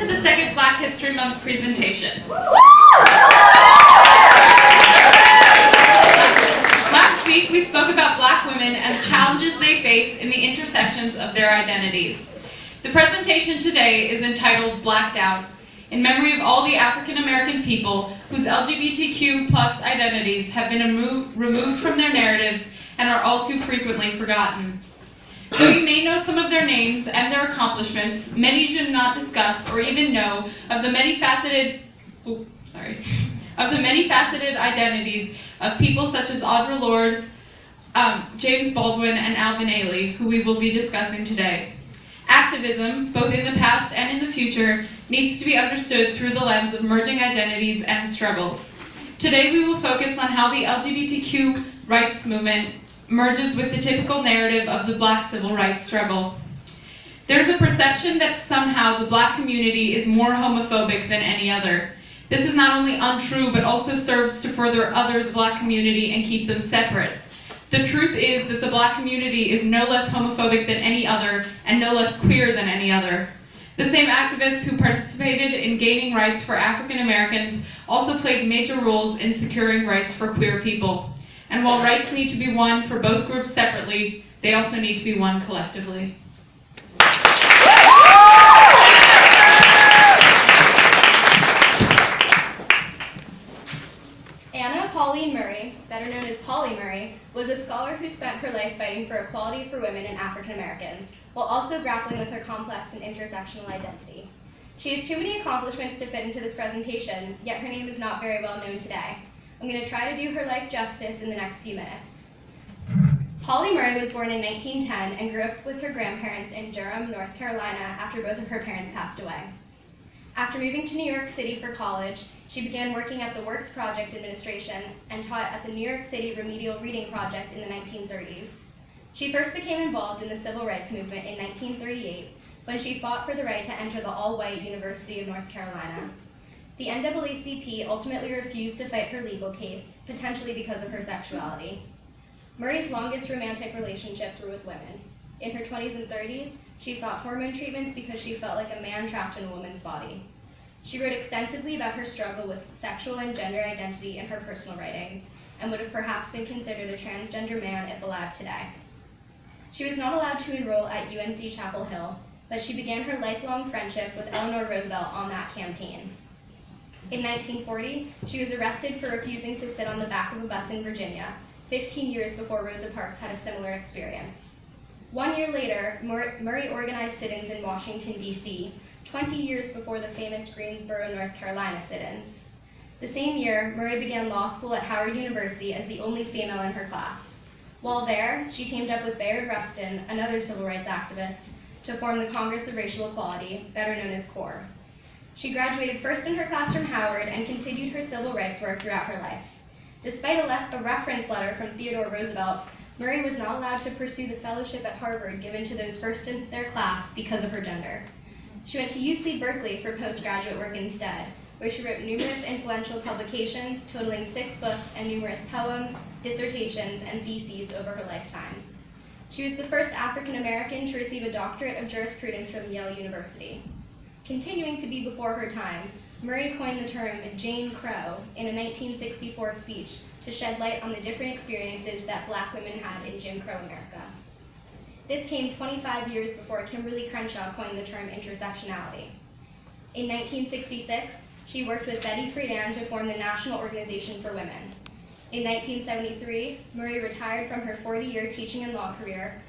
to the second Black History Month presentation. Last week, we spoke about Black women and the challenges they face in the intersections of their identities. The presentation today is entitled Blacked Out, in memory of all the African American people whose LGBTQ+ identities have been removed from their narratives and are all too frequently forgotten. Though you may know some of their names and their accomplishments, many do not discuss or even know of the many faceted identities of people such as Audre Lorde, James Baldwin, and Alvin Ailey, who we will be discussing today. Activism, both in the past and in the future, needs to be understood through the lens of merging identities and struggles. Today we will focus on how the LGBTQ rights movement merges with the typical narrative of the Black civil rights struggle. There's a perception that somehow the Black community is more homophobic than any other. This is not only untrue, but also serves to further other the Black community and keep them separate. The truth is that the Black community is no less homophobic than any other and no less queer than any other. The same activists who participated in gaining rights for African Americans also played major roles in securing rights for queer people. And while rights need to be won for both groups separately, they also need to be won collectively. Anna Pauline Murray, better known as Polly Murray, was a scholar who spent her life fighting for equality for women and African Americans, while also grappling with her complex and intersectional identity. She has too many accomplishments to fit into this presentation, yet her name is not very well known today. I'm going to try to do her life justice in the next few minutes. Polly Murray was born in 1910 and grew up with her grandparents in Durham, North Carolina after both of her parents passed away. After moving to New York City for college, she began working at the Works Project Administration and taught at the New York City Remedial Reading Project in the 1930s. She first became involved in the civil rights movement in 1938 when she fought for the right to enter the all-white University of North Carolina. The NAACP ultimately refused to fight her legal case, potentially because of her sexuality. Murray's longest romantic relationships were with women. In her 20s and 30s, she sought hormone treatments because she felt like a man trapped in a woman's body. She wrote extensively about her struggle with sexual and gender identity in her personal writings, and would have perhaps been considered a transgender man if alive today. She was not allowed to enroll at UNC Chapel Hill, but she began her lifelong friendship with Eleanor Roosevelt on that campaign. In 1940, she was arrested for refusing to sit on the back of a bus in Virginia, 15 years before Rosa Parks had a similar experience. 1 year later, Murray organized sit-ins in Washington, D.C., 20 years before the famous Greensboro, North Carolina sit-ins. The same year, Murray began law school at Howard University as the only female in her class. While there, she teamed up with Bayard Rustin, another civil rights activist, to form the Congress of Racial Equality, better known as CORE. She graduated first in her class from Howard and continued her civil rights work throughout her life. Despite a reference letter from Theodore Roosevelt, Murray was not allowed to pursue the fellowship at Harvard given to those first in their class because of her gender. She went to UC Berkeley for postgraduate work instead, where she wrote numerous influential publications totaling 6 books and numerous poems, dissertations, and theses over her lifetime. She was the first African American to receive a doctorate of jurisprudence from Yale University. Continuing to be before her time, Murray coined the term Jane Crow in a 1964 speech to shed light on the different experiences that Black women had in Jim Crow America. This came 25 years before Kimberly Crenshaw coined the term intersectionality. In 1966, she worked with Betty Friedan to form the National Organization for Women. In 1973, Murray retired from her 40-year teaching and law career.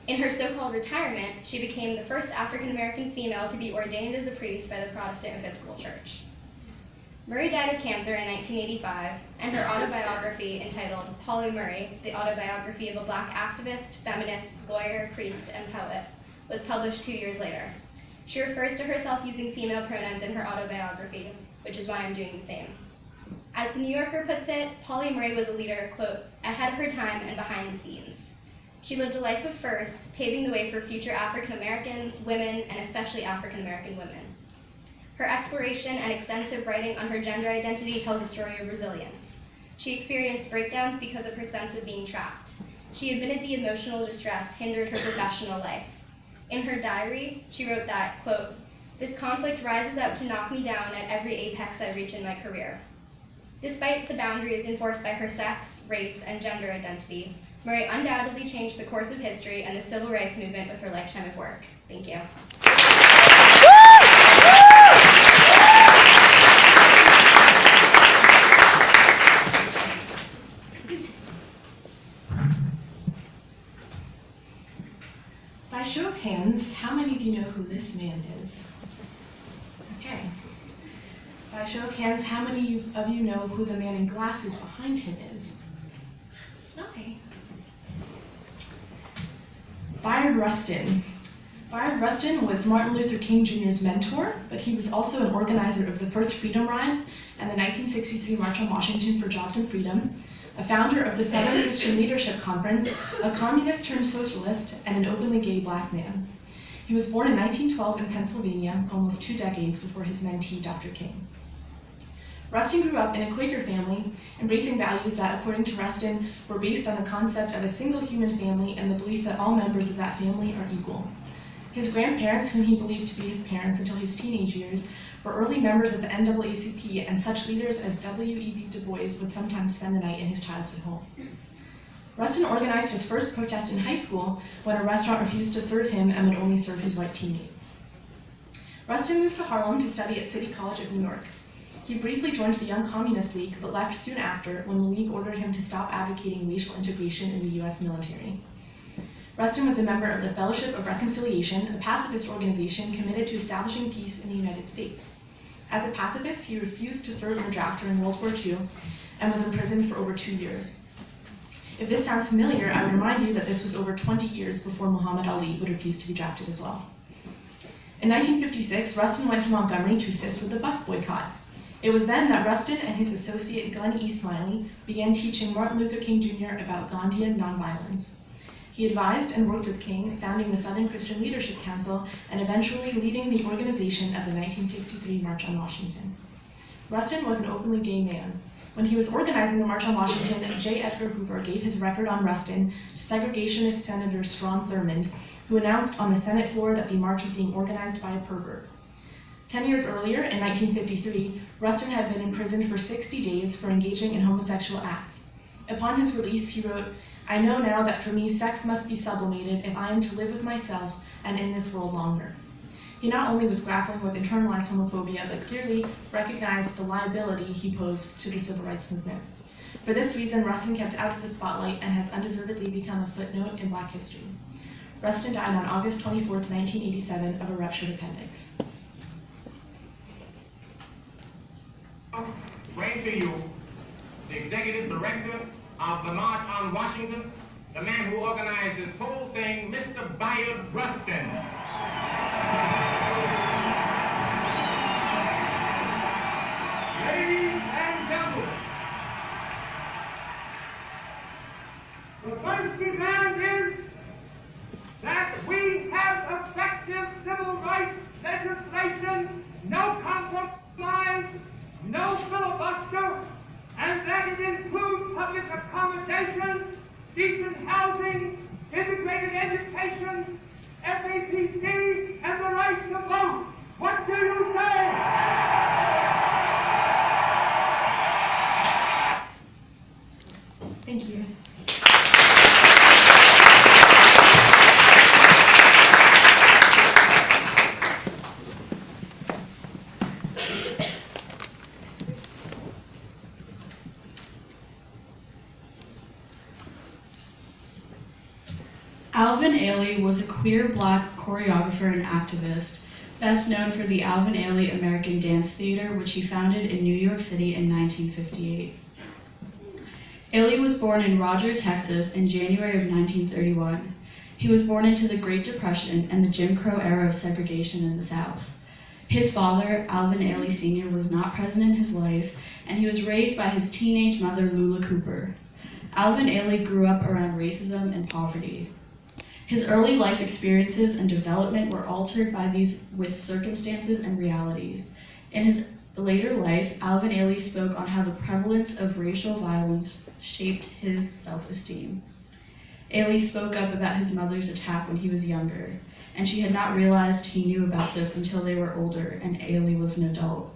In her so-called retirement, she became the first African-American female to be ordained as a priest by the Protestant Episcopal Church. Murray died of cancer in 1985, and her autobiography, entitled Polly Murray, The Autobiography of a Black Activist, Feminist, Lawyer, Priest, and Poet, was published 2 years later. She refers to herself using female pronouns in her autobiography, which is why I'm doing the same. As the New Yorker puts it, Polly Murray was a leader, quote, ahead of her time and behind the scenes. She lived a life of first, paving the way for future African Americans, women, and especially African American women. Her exploration and extensive writing on her gender identity tells a story of resilience. She experienced breakdowns because of her sense of being trapped. She admitted the emotional distress hindered her professional life. In her diary, she wrote that, quote, This conflict rises up to knock me down at every apex I reach in my career. Despite the boundaries enforced by her sex, race, and gender identity, Murray undoubtedly changed the course of history and the civil rights movement with her lifetime of work. Thank you. By show of hands, how many of you know who this man is? Okay. By show of hands, how many of you know who the man in glasses behind him is? Okay. Bayard Rustin. Bayard Rustin was Martin Luther King Jr.'s mentor, but he was also an organizer of the first Freedom Rides and the 1963 March on Washington for Jobs and Freedom, a founder of the Southern Christian Leadership Conference, a communist turned socialist, and an openly gay black man. He was born in 1912 in Pennsylvania, almost 2 decades before his mentee, Dr. King. Rustin grew up in a Quaker family, embracing values that, according to Rustin, were based on the concept of a single human family and the belief that all members of that family are equal. His grandparents, whom he believed to be his parents until his teenage years, were early members of the NAACP, and such leaders as W.E.B. Du Bois would sometimes spend the night in his childhood home. Rustin organized his first protest in high school when a restaurant refused to serve him and would only serve his white teammates. Rustin moved to Harlem to study at City College of New York. He briefly joined the Young Communist League, but left soon after when the League ordered him to stop advocating racial integration in the US military. Rustin was a member of the Fellowship of Reconciliation, a pacifist organization committed to establishing peace in the United States. As a pacifist, he refused to serve in the draft during World War II and was imprisoned for over 2 years. If this sounds familiar, I would remind you that this was over 20 years before Muhammad Ali would refuse to be drafted as well. In 1956, Rustin went to Montgomery to assist with the bus boycott. It was then that Rustin and his associate Glenn E. Smiley began teaching Martin Luther King Jr. about Gandhian nonviolence. He advised and worked with King, founding the Southern Christian Leadership Council and eventually leading the organization of the 1963 March on Washington. Rustin was an openly gay man. When he was organizing the March on Washington, J. Edgar Hoover gave his record on Rustin to segregationist Senator Strom Thurmond, who announced on the Senate floor that the march was being organized by a pervert. 10 years earlier, in 1953, Rustin had been imprisoned for 60 days for engaging in homosexual acts. Upon his release, he wrote, "I know now that for me sex must be sublimated if I am to live with myself and in this world longer." He not only was grappling with internalized homophobia, but clearly recognized the liability he posed to the civil rights movement. For this reason, Rustin kept out of the spotlight and has undeservedly become a footnote in Black history. Rustin died on August 24, 1987, of a ruptured appendix. Bring to you the executive director of the March on Washington, the man who organized this whole thing, Mr. Bayard Rustin. Ladies and gentlemen, the first demand is that we have effective civil rights legislation, no compromise, no filibuster, and that it includes public accommodation, decent housing, integrated education, FAPC, and the right to vote. What do you say? Thank you. Alvin Ailey was a queer black choreographer and activist, best known for the Alvin Ailey American Dance Theater, which he founded in New York City in 1958. Ailey was born in Roger, Texas in January of 1931. He was born into the Great Depression and the Jim Crow era of segregation in the South. His father, Alvin Ailey Sr., was not present in his life, and he was raised by his teenage mother, Lula Cooper. Alvin Ailey grew up around racism and poverty. His early life experiences and development were altered by these with circumstances and realities. In his later life, Alvin Ailey spoke on how the prevalence of racial violence shaped his self-esteem. Ailey spoke up about his mother's attack when he was younger, and she had not realized he knew about this until they were older and Ailey was an adult.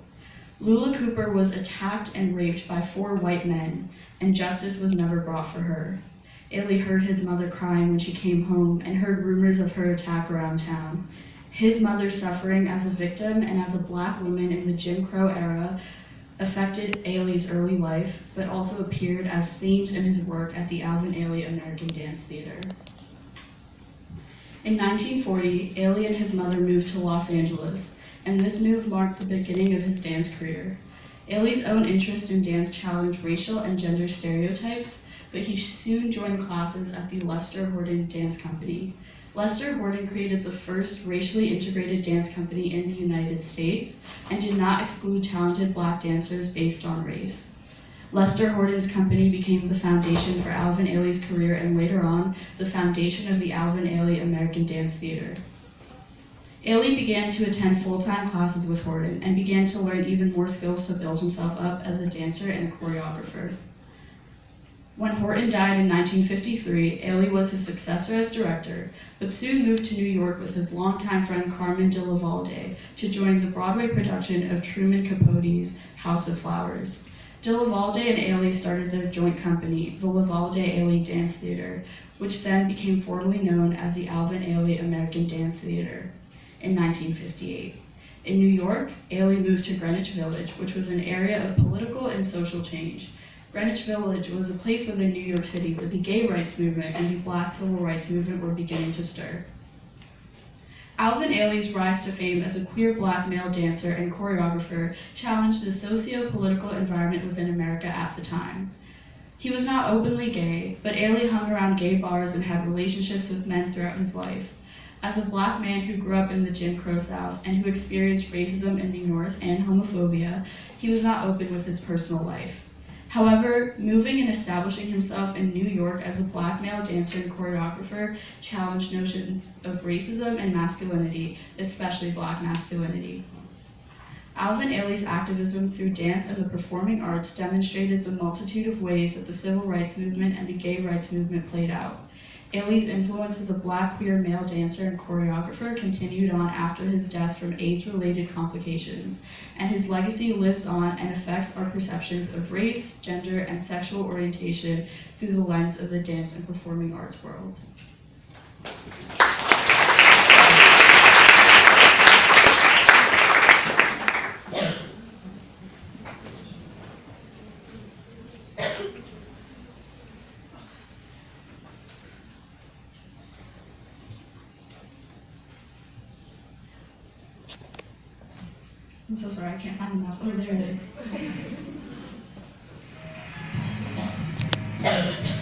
Lula Cooper was attacked and raped by 4 white men, and justice was never brought for her. Ailey heard his mother crying when she came home and heard rumors of her attack around town. His mother's suffering as a victim and as a Black woman in the Jim Crow era affected Ailey's early life, but also appeared as themes in his work at the Alvin Ailey American Dance Theater. In 1940, Ailey and his mother moved to Los Angeles, and this move marked the beginning of his dance career. Ailey's own interest in dance challenged racial and gender stereotypes, but he soon joined classes at the Lester Horton Dance Company. Lester Horton created the first racially integrated dance company in the United States and did not exclude talented Black dancers based on race. Lester Horton's company became the foundation for Alvin Ailey's career and later on, the foundation of the Alvin Ailey American Dance Theater. Ailey began to attend full-time classes with Horton and began to learn even more skills to build himself up as a dancer and a choreographer. When Horton died in 1953, Ailey was his successor as director, but soon moved to New York with his longtime friend Carmen de Lavalde to join the Broadway production of Truman Capote's House of Flowers. De Lavalde and Ailey started their joint company, the Lavalde-Ailey Dance Theater, which then became formally known as the Alvin Ailey American Dance Theater in 1958. In New York, Ailey moved to Greenwich Village, which was an area of political and social change. Greenwich Village was a place within New York City where the gay rights movement and the Black civil rights movement were beginning to stir. Alvin Ailey's rise to fame as a queer Black male dancer and choreographer challenged the socio-political environment within America at the time. He was not openly gay, but Ailey hung around gay bars and had relationships with men throughout his life. As a Black man who grew up in the Jim Crow South and who experienced racism in the North and homophobia, he was not open with his personal life. However, moving and establishing himself in New York as a Black male dancer and choreographer challenged notions of racism and masculinity, especially Black masculinity. Alvin Ailey's activism through dance and the performing arts demonstrated the multitude of ways that the civil rights movement and the gay rights movement played out. Ailey's influence as a Black queer male dancer and choreographer continued on after his death from AIDS-related complications, and his legacy lives on and affects our perceptions of race, gender, and sexual orientation through the lens of the dance and performing arts world. I'm so sorry, I can't find the mouse. Oh, there it is.